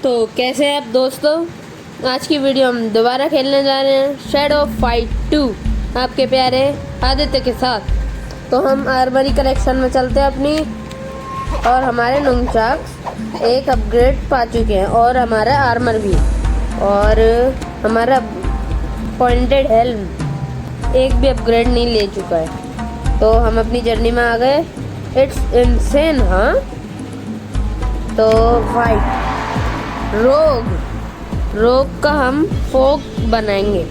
तो कैसे हैं आप दोस्तों। आज की वीडियो हम दोबारा खेलने जा रहे हैं शैडो फाइट 2 आपके प्यारे आदित्य के साथ। तो हम आर्मरी कलेक्शन में चलते हैं अपनी, और हमारे नुनचाक्स एक अपग्रेड पा चुके हैं और हमारा आर्मर भी, और हमारा पॉइंटेड हेल्म एक भी अपग्रेड नहीं ले चुका है। तो हम अपनी जर्नी में आ गए। It's insane. हाँ, तो फाइट रोग का हम फोक बनाएंगे।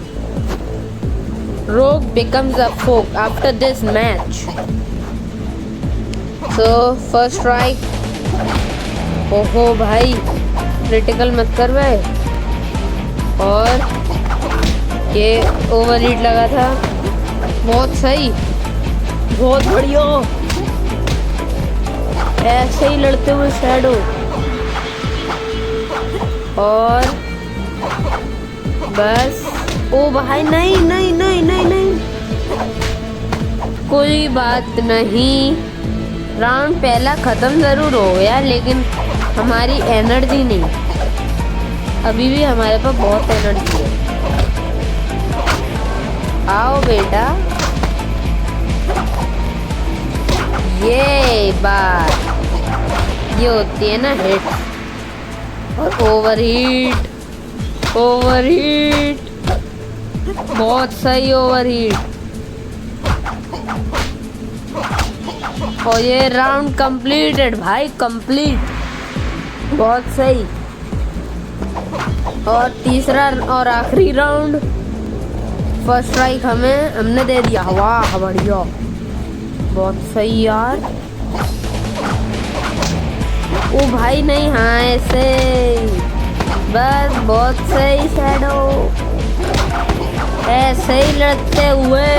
रोग becomes a folk after this match. So first strike। ओहो भाई, क्रिटिकल मत कर भाई। और ये ओवर हीट लगा था। बहुत सही, बहुत बढ़िया। ऐसे ही लड़ते हुए शैडो। और बस। ओ भाई, नहीं नहीं नहीं नहीं नहीं, कोई बात नहीं। राउंड पहला खत्म जरूर हो गया, लेकिन हमारी एनर्जी नहीं। अभी भी हमारे पास बहुत एनर्जी है। आओ बेटा, ये बात ये होती है ना हिट। और ओवरहीट, बहुत सही ओवरहीट। और ये राउंड कंप्लीटेड भाई, कंप्लीट। बहुत सही। और तीसरा और आखिरी राउंड, फर्स्ट स्ट्राइक हमने दे दिया। वाह बढ़िया, बहुत सही यार। ओ भाई नहीं, हाँ ऐसे बस, बहुत सही शैडो। ऐसे ही लड़ते हुए।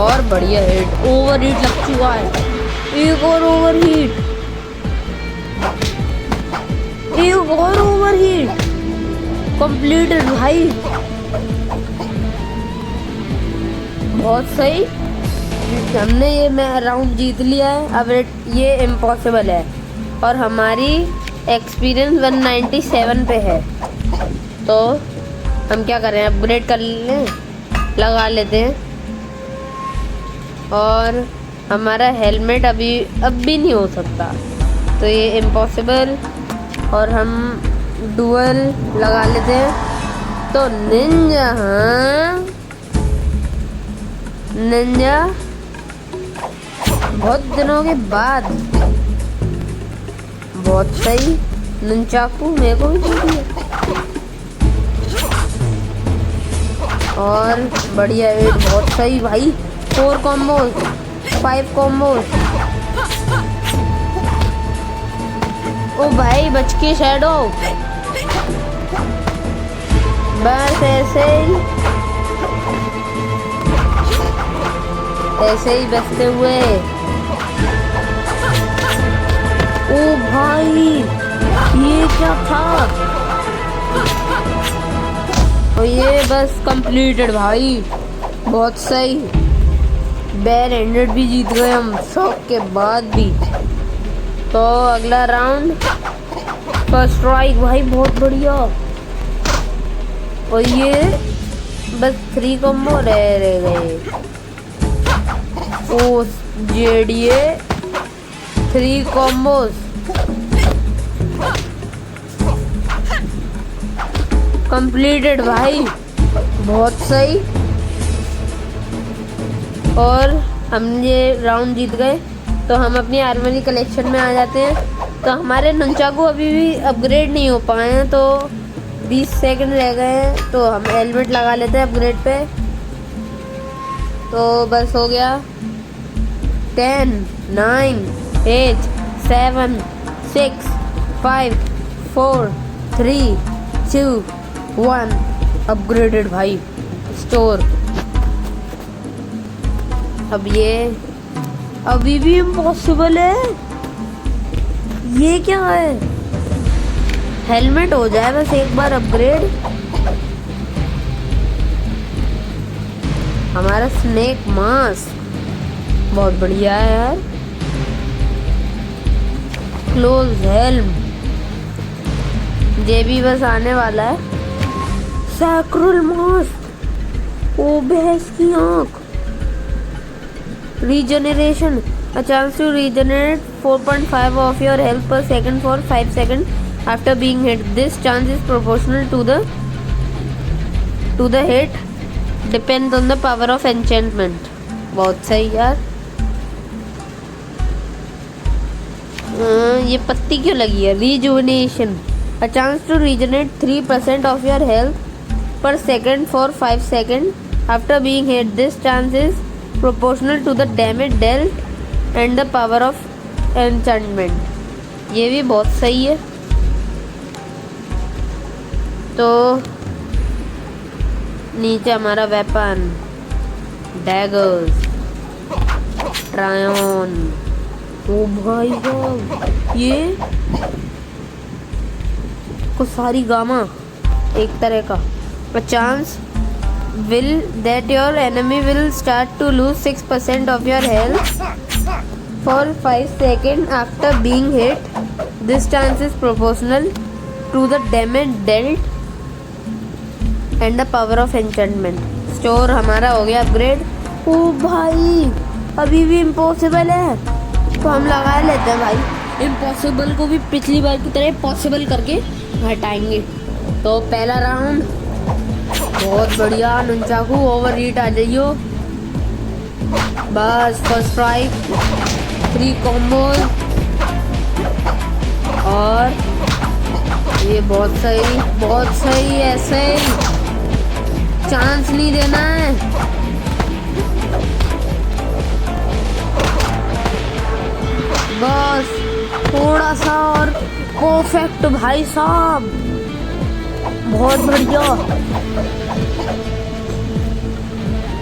और बढ़िया हिट। ओवर हीट लग चुका है। एक और ओवर हीट, एक और ओवर हीट कंप्लीटेड भाई। बहुत सही। हमने ये राउंड जीत लिया है। अब ये इम्पॉसिबल है, और हमारी एक्सपीरियंस 197 पे है। तो हम क्या करें, अपग्रेड कर लें, लगा लेते हैं। और हमारा हेलमेट अब भी नहीं हो सकता, तो ये इम्पॉसिबल। और हम डुअल लगा लेते हैं। तो निंजा, हाँ निंजा, बहुत दिनों के बाद। बहुत सही। नंचाकू मेरे को भी चाहिए। और बढ़िया हिट, बहुत सही भाई। 4 कॉम्बोज, 5 कॉम्बोज। ओ भाई बच के शैडो। बस ऐसे ही बचते हुए। ओ भाई, ये क्या था। और ये बस कंप्लीटेड भाई, बहुत सही। बेयर एंडेड भी जीत गए हम, शॉक के बाद भी। तो अगला राउंड, फर्स्ट स्ट्राइक भाई, बहुत बढ़िया। और ये बस 3 कॉम्बो रह गए। ओ जेडीए 3 कॉम्बोज कंप्लीटेड भाई, बहुत सही। और हम ये राउंड जीत गए। तो हम अपनी आर्मरी कलेक्शन में आ जाते हैं। तो हमारे नंचाकू अभी भी अपग्रेड नहीं हो पाए हैं, तो 20 सेकंड रह गए हैं। तो हम हेलमेट लगा लेते हैं अपग्रेड पे। तो बस हो गया। 10 9 8 7 6 5 4 3 2 1 अपग्रेडेड भाई। स्टोर। अब ये अभी भी इम्पॉसिबल है। ये क्या है। हेलमेट हो जाए बस एक बार अपग्रेड। हमारा स्नेक मास्क बहुत बढ़िया है यार। क्लोज हेल्म, ये भी बस आने वाला है। सैक्रल मास्ट, ओ भैंस की आँख। Regeneration, a chance to regenerate 4.5 of your health per second for 5 seconds after being hit. This chance is proportional to the hit, depends on the power of enchantment. बहुत सही यार। ये पत्ती क्यों लगी है? Rejuvenation, a chance to regenerate 3% of your health per second for 5 seconds after being hit. This chance is proportional to the damage dealt and the power of enchantment. ये भी बहुत सही है। तो नीचे हमारा वेपन डैगर्स, ट्रायन। ओ भाई साहब, ये कुसारी गामा एक तरह का। Chance will that your enemy will start to lose 6% of your health for 5 seconds after being hit. This chance is proportional to the damage dealt and the power of enchantment. Store हमारा हो गया upgrade. ओ भाई, अभी भी impossible है, तो हम लगा लेते हैं भाई। इम्पॉसिबल को भी पिछली बार की तरह पॉसिबल करके हटाएंगे। तो पहला राउंड बहुत बढ़िया। नंचाकू ओवर हीट आ जाइयो। बस फर्स्ट स्ट्राइक, 3 कॉम्बोज, और ये बहुत सही। ऐसे ही चांस नहीं देना है। बस थोड़ा सा और परफेक्ट भाई साहब, बहुत बढ़िया।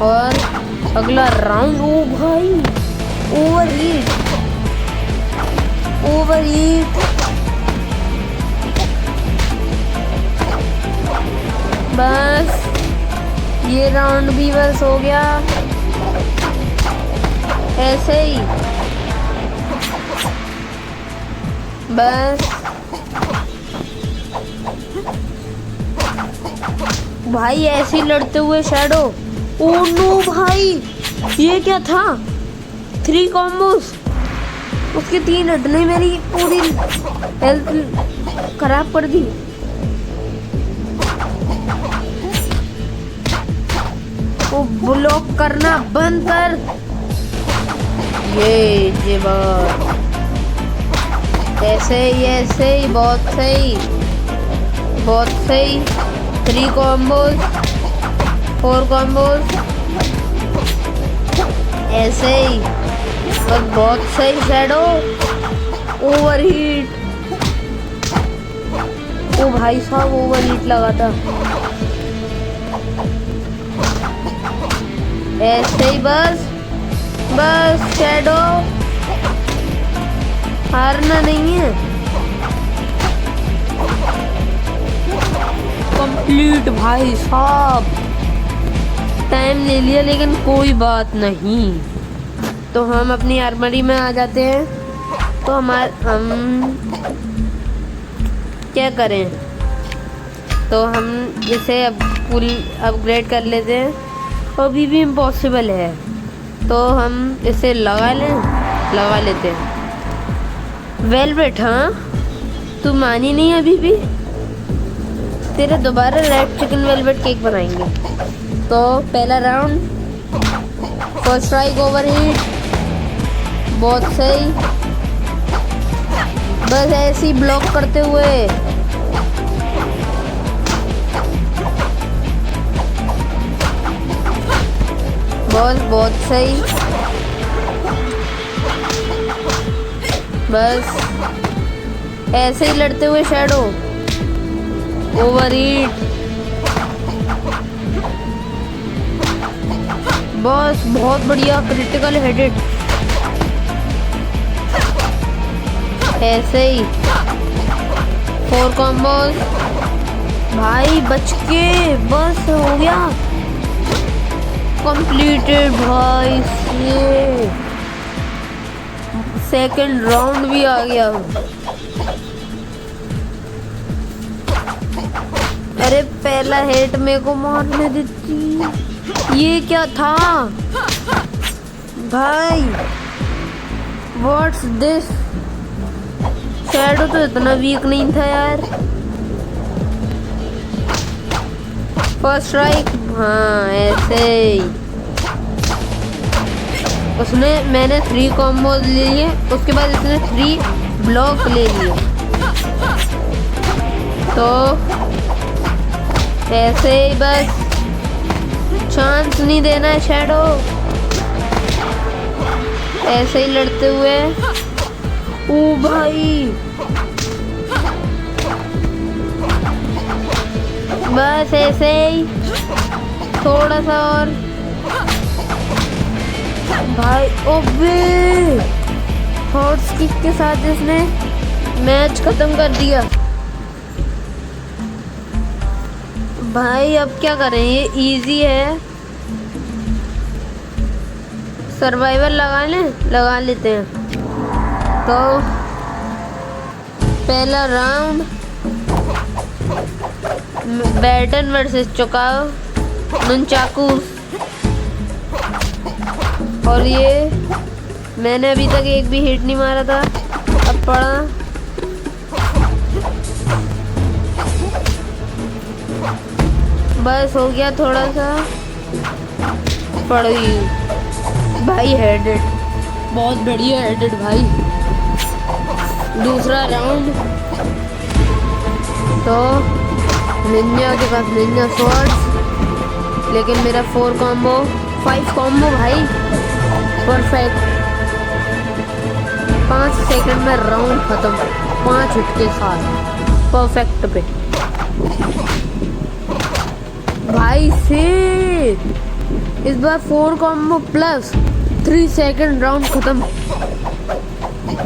और अगला राउंड। ओ भाई, ओवर हीट। बस ये राउंड भी बस हो गया ऐसे ही। बस भाई ऐसे ही लड़ते हुए शैडो। ओ नो भाई, ये क्या था? 3 कॉम्बोज, उसके 3 हिट ने मेरी पूरी हेल्थ खराब कर दी। वो ब्लॉक करना बंद कर। ये बात ऐसे ही बहुत सही। 3 कॉम्बोज, 4 कॉम्बोज, ऐसे ही और बहुत सही। Shadow over heat. ओ भाई साहब, ओवर हीट लगा था। ऐसे ही बस शैडो, हारना नहीं है। कंप्लीट भाई साहब, टाइम ले लिया लेकिन कोई बात नहीं। तो हम अपनी आर्मरी में आ जाते हैं। तो हम क्या करें? तो हम इसे अब फुल अपग्रेड कर लेते हैं। अभी भी इम्पॉसिबल है, तो हम इसे लगा लेते हैं। वेलवेट, हाँ तू मानी नहीं अभी भी। तेरे दोबारा रेड चिकन वेलवेट केक बनाएंगे। तो पहला round, first strike over heat, बहुत सही। बस ऐसे ही ब्लॉक करते हुए। बहुत सही। बस ऐसे ही लड़ते हुए शैडो ओवर हीट। बस बहुत बढ़िया, क्रिटिकल हेडेड। ऐसे ही 4 कॉम्बोज भाई, बच के बस हो गया कंप्लीटेड भाई। ये सेकंड राउंड भी आ गया। अरे पहला हेट मेरे को मारने देती। ये क्या था भाई? What's this? शैडो तो इतना वीक नहीं था यार। फर्स्ट स्ट्राइक, हाँ ऐसे ही। उसने मैंने 3 कॉम्बो ले लिए, उसके बाद इसने 3 ब्लॉक ले लिए। तो ऐसे ही बस चांस नहीं देना है शैडो, ऐसे ही लड़ते हुए। ओ भाई बस ऐसे ही थोड़ा सा और भाई। ओबे हॉर्स किक के साथ इसने मैच खत्म कर दिया भाई। अब क्या करें, ये इजी है। सर्वाइवल लगा लेते हैं। तो पहला राउंड बैटन वर्सेस चुकाओ नुनचाकू। और ये मैंने अभी तक एक भी हिट नहीं मारा था। अब पड़ा बस हो गया थोड़ा सा पड़ी भाई। हेडेड, बहुत बढ़िया हेडेड भाई। दूसरा राउंड तो निंजा के पास निंजा स्वॉर्ड्स, लेकिन मेरा 5 कॉम्बो भाई परफेक्ट। 5 सेकंड में राउंड खत्म, 5 हिट के साथ परफेक्ट पे भाई से। इस बार 4 कॉम्बो प्लस 3 सेकंड राउंड खत्म।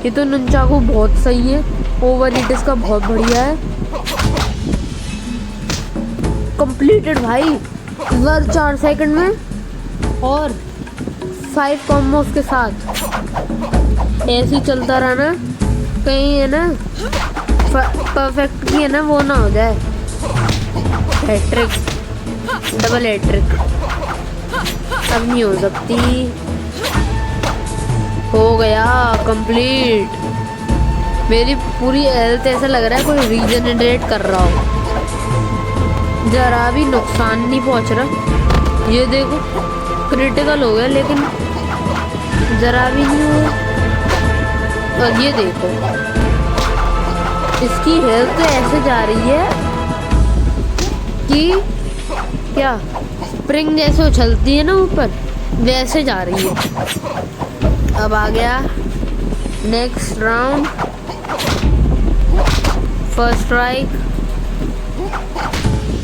ये तो नुनचाकू बहुत सही है, ओवर हीट इसका बहुत बढ़िया है। कंप्लीटेड भाई इस बार 4 सेकंड में और 5 कॉम्बोस के साथ। ऐसे ही चलता रहना, कहीं है ना परफेक्ट की है ना वो ना हो जाए हैट्रिक, डबल हैट्रिक। अब नहीं हो सकती। हो गया कंप्लीट। मेरी पूरी हेल्थ ऐसा लग रहा है कोई रीजनरेट कर रहा हो, जरा भी नुकसान नहीं पहुंच रहा। ये देखो क्रिटिकल हो गया लेकिन जरा भी नहीं हुआ। और ये देखो इसकी हेल्थ तो ऐसे जा रही है कि क्या स्प्रिंग जैसे उछलती है ना ऊपर, वैसे जा रही है। अब आ गया नेक्स्ट राउंड, फर्स्ट स्ट्राइक।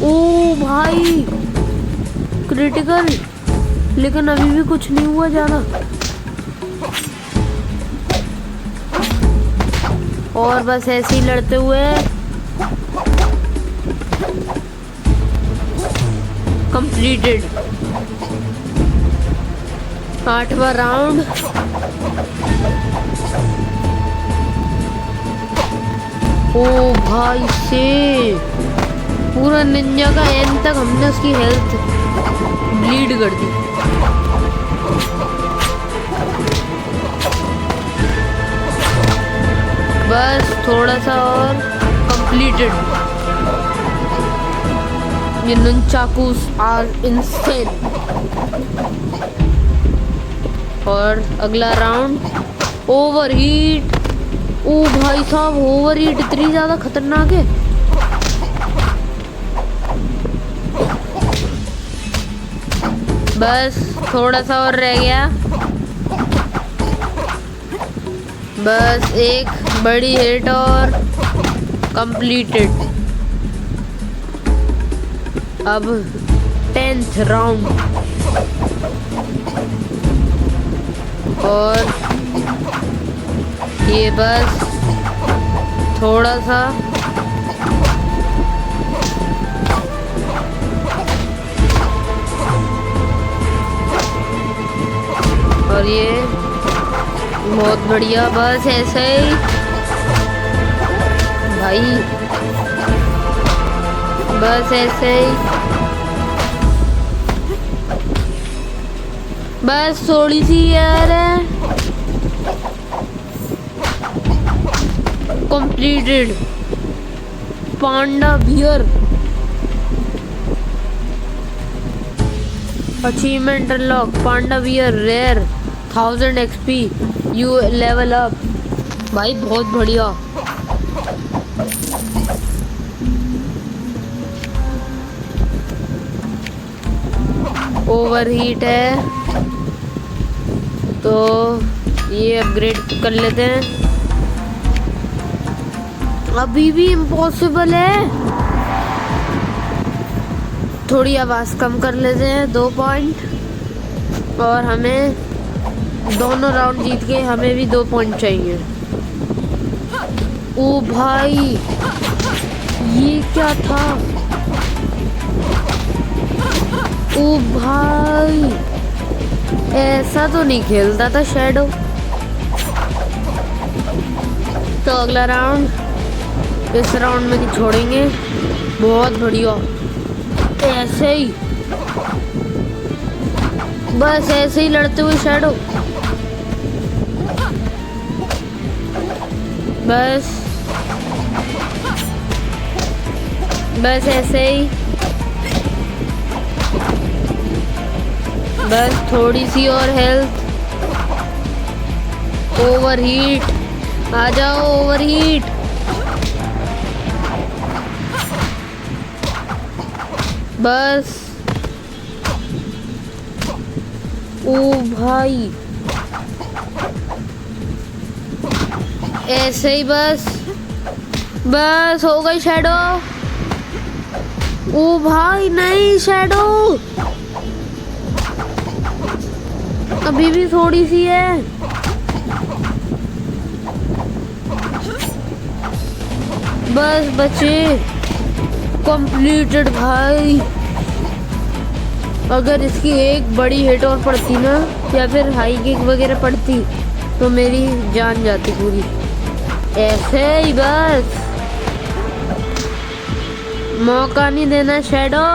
ओ भाई क्रिटिकल, लेकिन अभी भी कुछ नहीं हुआ ज्यादा। और बस ऐसे ही लड़ते हुए कंप्लीटेड 8वां राउंड। ओ भाई से पूरा निंजा का एंड तक हमने उसकी हेल्थ ब्लीड कर दी। बस थोड़ा सा और कंप्लीटेड। ये ननचाकूस आर इनसेन। और अगला राउंड ओवर हीट। ओ भाई साहब ओवर हीट इतनी ज्यादा खतरनाक है। बस थोड़ा सा और रह गया। बस एक बड़ी हिट और कंप्लीटेड। अब 10th राउंड और ये बस थोड़ा सा और ये बहुत बढ़िया, बस ऐसे ही भाई, बस ऐसे ही, बस थोड़ी सी यार है। Completed. Panda bear achievement unlock. Panda bear rare 1000 XP you level up. भाई बहुत बढ़िया। ओवर हीट है तो ये अपग्रेड कर लेते हैं। अभी भी इम्पॉसिबल है। थोड़ी आवाज कम कर लेते हैं, 2 पॉइंट। और हमें दोनों राउंड जीत के हमें भी 2 पॉइंट चाहिए। ओ भाई ये क्या था? ओ भाई ऐसा तो नहीं खेलता था शैडो। तो अगला राउंड, इस राउंड में नहीं छोड़ेंगे। बहुत बढ़िया, ऐसे ही, बस ऐसे ही लड़ते हुए शैडो। बस बस ऐसे ही, बस थोड़ी सी और हेल्थ। ओवर हीट, आ जाओ ओवर हीट। बस ओ भाई ऐसे ही, बस बस हो गई शैडो। ओ भाई नहीं, शैडो अभी भी थोड़ी सी है। बस बचे। कंप्लीटेड भाई। अगर इसकी एक बड़ी हिट और पड़ती ना, या फिर हाई किक वगैरह पड़ती, तो मेरी जान जाती पूरी। ऐसे ही बस, मौका नहीं देना शैडो।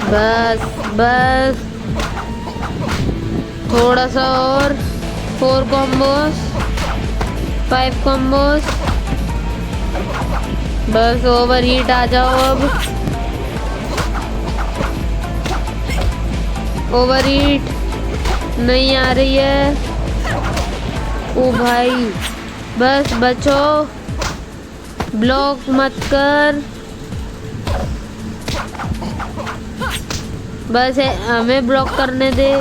बस बस थोड़ा सा और। 4 कॉम्बोस, 5 कॉम्बोस। बस ओवर हीट आ जाओ अब। ओवर हीट नहीं आ रही है। ओ भाई बस बचो, ब्लॉक मत कर। बस हमें ब्लॉक करने दे।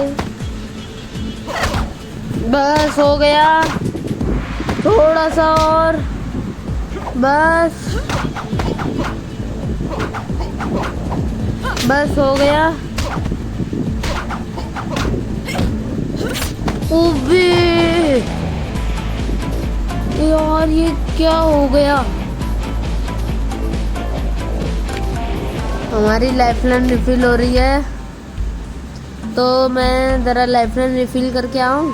बस हो गया, थोड़ा सा और। बस बस हो गया। ओबे यार ये क्या हो गया? हमारी लाइफलाइन रिफिल हो रही है, तो मैं ज़रा लाइफलाइन रिफिल करके आऊँ।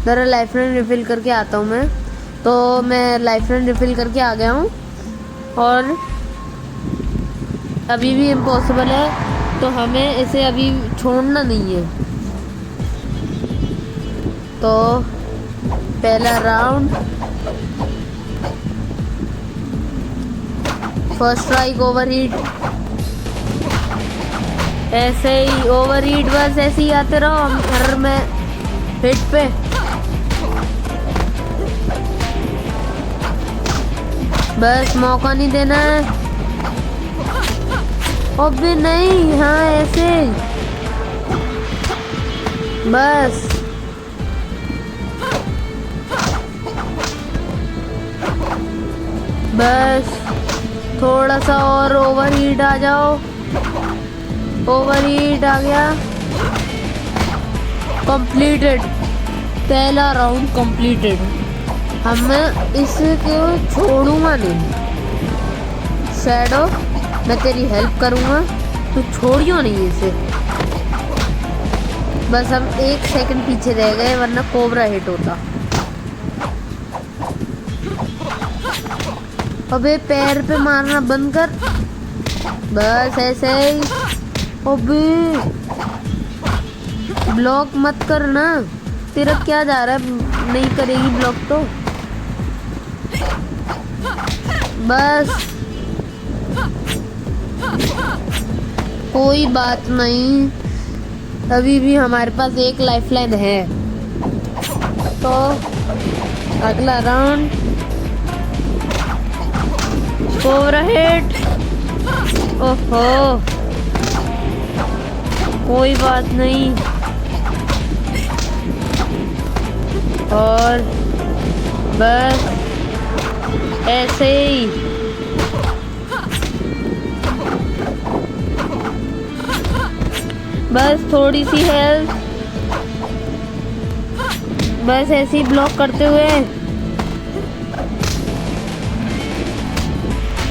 ज़रा लाइफलाइन रिफिल करके आता हूँ मैं। तो मैं लाइफलाइन रिफिल करके आ गया हूँ, और अभी भी इम्पॉसिबल है, तो हमें इसे अभी छोड़ना नहीं है। तो पहला round, first strike over heat. ऐसे ही ओवर हीट, बस ऐसे ही आते रहो हम हर में हिट पे। बस मौका नहीं देना है। अबे नहीं, हाँ ऐसे बस। बस थोड़ा सा और ओवर हीट आ जाओ। ओवर हीट आ गया। कंप्लीटेड, पहला राउंड कंप्लीटेड। हम इसको छोड़ूंगा नहीं शैडो, मैं तेरी हेल्प करूंगा, तो छोड़ियो नहीं इसे। बस हम 1 सेकंड पीछे रह गए वरना कोबरा हिट होता। अबे पैर पे मारना बंद कर, बस ऐसे ही। अबे ब्लॉक मत करना, तेरा क्या जा रहा है, नहीं करेगी ब्लॉक तो बस। कोई बात नहीं, अभी भी हमारे पास एक लाइफलाइन है। तो अगला राउंड कोबरा हिट। ओहो कोई बात नहीं, और बस ऐसे ही। बस थोड़ी सी हेल्थ, बस ऐसे ही ब्लॉक करते हुए।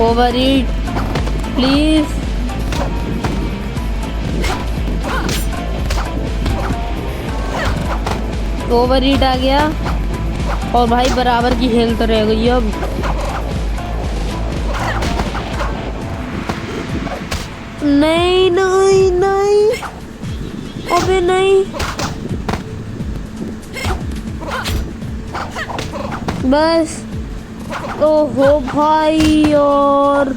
Over eat please. Over eat आ गया और भाई बराबर की हेल्थ रह गई अब। नहीं नहीं नहीं, अबे नहीं, बस। ओहो भाई, और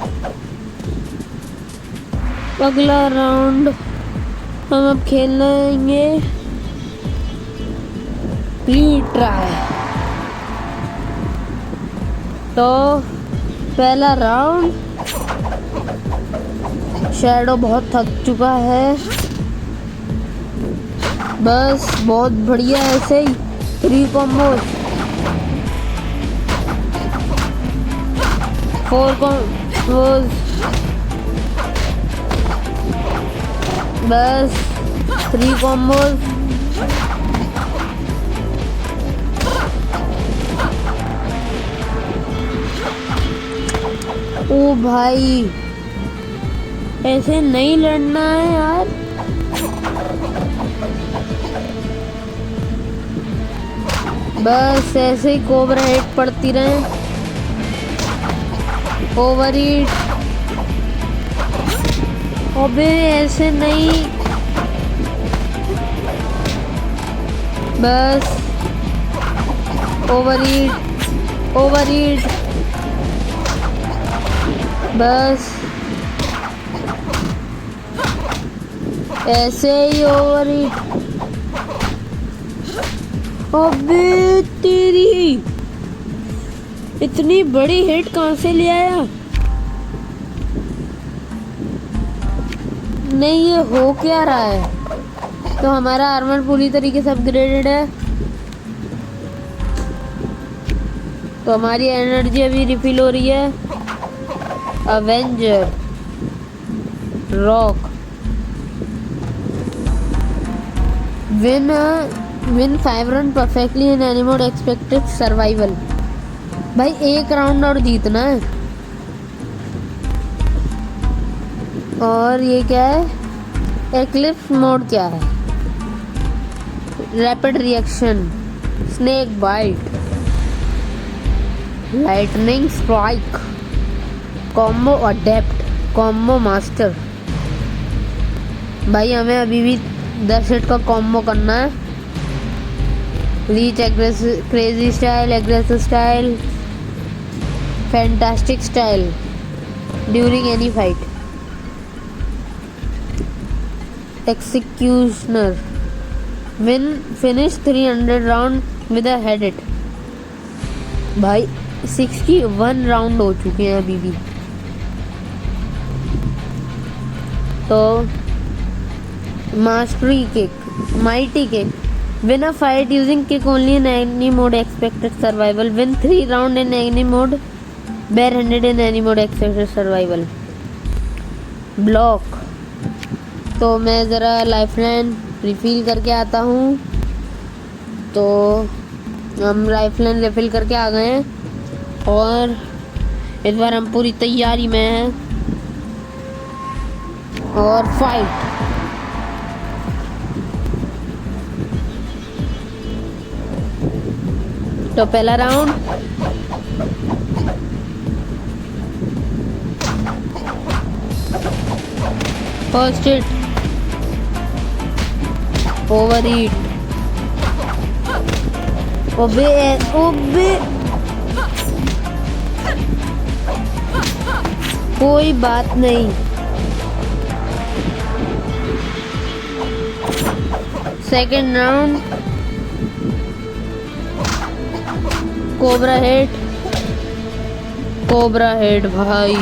अगला राउंड हम अब खेलेंगे रीट्राई। तो पहला राउंड, शैडो बहुत थक चुका है, बस बहुत बढ़िया ऐसे ही 3 कॉम्बोज, 4 कॉम्बोज, बस 3 कॉम्बोज। ओ भाई ऐसे नहीं लड़ना है यार, बस ऐसे ही कोबरा हिट पड़ती रहे। ओवर ईट, अबे ऐसे नहीं, बस ओवर ईट, ओवर ईट, बस ऐसे ही ओवर ईट। अबे तेरी इतनी बड़ी हिट कहाँ से ले आया? नहीं ये हो क्या रहा है? तो हमारा आर्मर पूरी तरीके से अपग्रेडेड है, तो हमारी एनर्जी अभी रिफिल हो रही है। Avenger rock win 5 round perfectly in any mode expected survival. भाई 1 राउंड और जीतना है। और ये क्या है? एक्लिप्स मोड क्या है? Rapid reaction, snake bite, lightning strike, combo adept, combo master. भाई हमें अभी भी 10 हिट का कॉम्बो करना है। Reach, crazy style, aggressive style, fantastic style during any fight, executioner, win finish 300 round with a head hit. भाई 61 राउंड हो चुके हैं अभी भी। तो mastery kick, mighty kick, win a fight using kick only in any mode expected survival, win 3 round in any mode, bare handed in any mode expected survival. Block, तो मैं ज़रा लाइफलाइन रिफिल करके आता हूँ। तो हम लाइफलाइन रिफिल करके आ गए हैं और इस बार हम पूरी तैयारी में हैं। और फाइट, तो पहला round first hit, over heat. ओबे ओबे, कोई बात नहीं। Second round cobra hit, cobra hit भाई।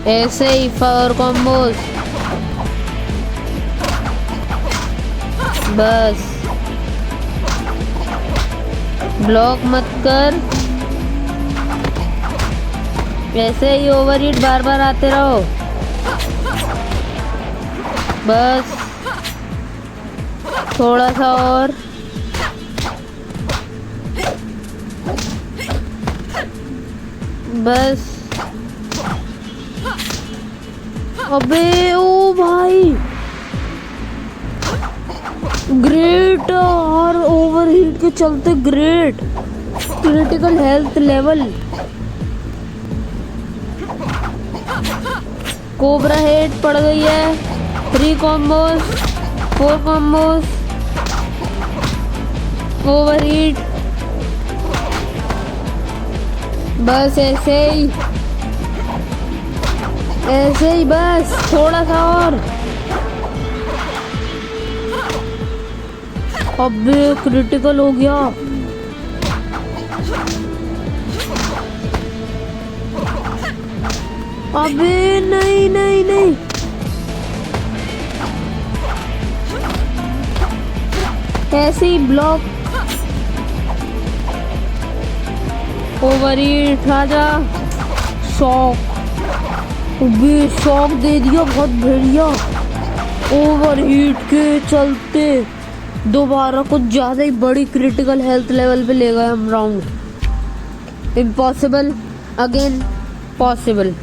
ऐसे ही 4 कॉम्बोज, बस ब्लॉक मत कर, ऐसे ही ओवरहीट बार बार आते रहो, बस थोड़ा सा और। बस अबे ओ भाई, ग्रेट। और ओवरहीट के चलते great critical health level. Cobra hit पड़ गई है। 3 कॉम्बोज, 4 कॉम्बोज, ओवरहीट। बस ऐसे ही बस थोड़ा सा और। अबे क्रिटिकल हो गया। अबे नहीं नहीं नहीं, ऐसे ही ब्लॉक। ओवरहीट राजा, शॉक। अबे शॉक दे दिया, बहुत बढ़िया। ओवरहीट के चलते दोबारा कुछ ज्यादा ही बड़ी क्रिटिकल हेल्थ लेवल पे ले गए हम राउंड। इम्पॉसिबल अगेन पॉसिबल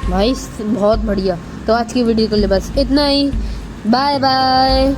भाई, बहुत बढ़िया। तो आज की वीडियो के लिए बस इतना ही। Bye bye.